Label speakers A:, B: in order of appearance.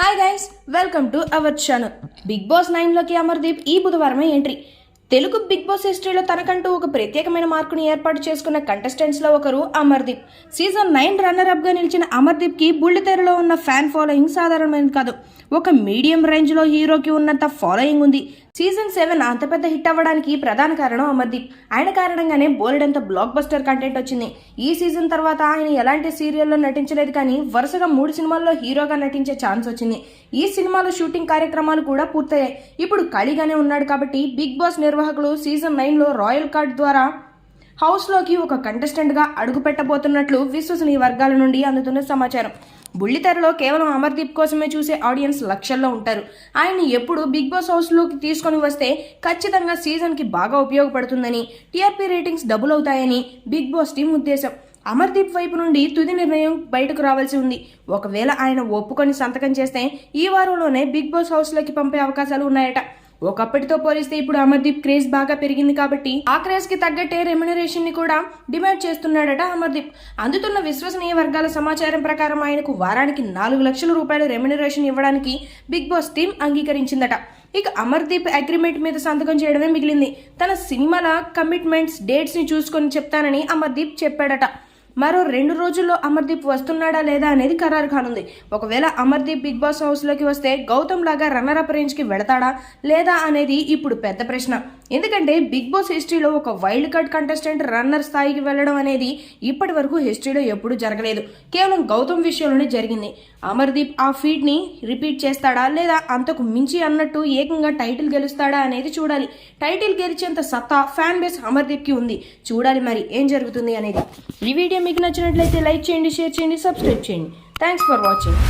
A: Hi guys, welcome to our channel. Bigg Boss 9లోకి అమర్దీప్ ఈ బుధవారమే ఎంట్రీ. తెలుగు బిగ్ బాస్ హిస్టరీలో తనకంటూ ఒక ప్రత్యేకమైన మార్కుని ఏర్పాటు చేసుకున్న కంటెస్టెంట్స్ లో ఒకరు అమర్దీప్. సీజన్ 9 రన్నర్ అప్ గా నిలిచిన అమర్దీప్ కి బుల్లితెరలో ఉన్న ఫ్యాన్ ఫాలోయింగ్ సాధారణమైనది కాదు. ఒక మీడియం రేంజ్ లో హీరోకి ఉన్నంత ఫాలోయింగ్ ఉంది. సీజన్ 7 అంత పెద్ద హిట్ అవ్వడానికి ప్రధాన కారణం అమర్దీప్. ఆయన కారణంగానే బోల్డెంత బ్లాక్ బస్టర్ కంటెంట్ వచ్చింది. ఈ సీజన్ తర్వాత ఆయన ఎలాంటి సీరియల్లో నటించలేదు, కానీ వరుసగా 3 సినిమాల్లో హీరోగా నటించే ఛాన్స్ వచ్చింది. ఈ సినిమాలో షూటింగ్ కార్యక్రమాలు కూడా పూర్తయ్యాయి. ఇప్పుడు ఖాళీగానే ఉన్నాడు కాబట్టి బిగ్ బాస్ నిర్వాహకులు సీజన్ 9లో రాయల్ కార్డ్ ద్వారా హౌస్లోకి ఒక కంటెస్టెంట్గా అడుగు పెట్టబోతున్నట్లు విశ్వసనీయ వర్గాల నుండి అందుతున్న సమాచారం. బుల్లితెరలో కేవలం అమర్దీప్ కోసమే చూసే ఆడియన్స్ లక్షల్లో ఉంటారు. ఆయన్ని ఎప్పుడు బిగ్ బాస్ హౌస్లోకి తీసుకొని వస్తే ఖచ్చితంగా సీజన్కి బాగా ఉపయోగపడుతుందని, టీఆర్పీ రేటింగ్స్ డబుల్ అవుతాయని బిగ్ బాస్ టీం ఉద్దేశం. అమర్దీప్ వైపు నుండి తుది నిర్ణయం బయటకు రావాల్సి ఉంది. ఒకవేళ ఆయన ఒప్పుకొని సంతకం చేస్తే ఈ వారంలోనే బిగ్ బాస్ హౌస్లోకి పంపే అవకాశాలు ఉన్నాయట. ఒకప్పటితో పోలిస్తే ఇప్పుడు అమర్దీప్ క్రేజ్ బాగా పెరిగింది కాబట్టి ఆ క్రేజ్ కి తగ్గట్టే రెమ్యునరేషన్ ని కూడా డిమాండ్ చేస్తున్నాడట అమర్దీప్. అందుతున్న విశ్వసనీయ వర్గాల సమాచారం ప్రకారం ఆయనకు వారానికి 4 లక్షల రూపాయల రెమ్యునరేషన్ ఇవ్వడానికి బిగ్ బాస్ టీం అంగీకరించిందట. ఇక అమర్దీప్ అగ్రిమెంట్ మీద సంతకం చేయడమే మిగిలింది. తన సినిమాల కమిట్మెంట్స్, డేట్స్ ని చూసుకొని చెప్తానని అమర్దీప్ చెప్పాడట. మరో 2 రోజుల్లో అమర్దీప్ వస్తున్నాడా లేదా అనేది ఖరారు కానుంది. ఒకవేళ అమర్దీప్ బిగ్ బాస్ హౌస్లోకి వస్తే గౌతమ్ లాగా రన్నర్ అప్ రేంజ్కి వెళతాడా లేదా అనేది ఇప్పుడు పెద్ద ప్రశ్న. ఎందుకంటే బిగ్ బాస్ హిస్టరీలో ఒక వైల్డ్ కార్డ్ కంటెస్టెంట్ రన్నర్ స్థాయికి వెళ్ళడం అనేది ఇప్పటి వరకు హిస్టరీలో ఎప్పుడూ జరగలేదు. కేవలం గౌతమ్ విషయంలోనే జరిగింది. అమర్దీప్ ఆ ఫీట్ని రిపీట్ చేస్తాడా లేదా అంతకు మించి అన్నట్టు ఏకంగా టైటిల్ గెలుస్తాడా అనేది చూడాలి. టైటిల్ గెలిచేంత సత్తా ఫ్యాన్ బేస్ అమర్దీప్కి ఉంది. చూడాలి మరి ఏం జరుగుతుంది అనేది. ఈ వీడియో మీకు నచ్చినట్లయితే లైక్ చేయండి, షేర్ చేయండి, సబ్స్క్రైబ్ చేయండి. Thanks for watching.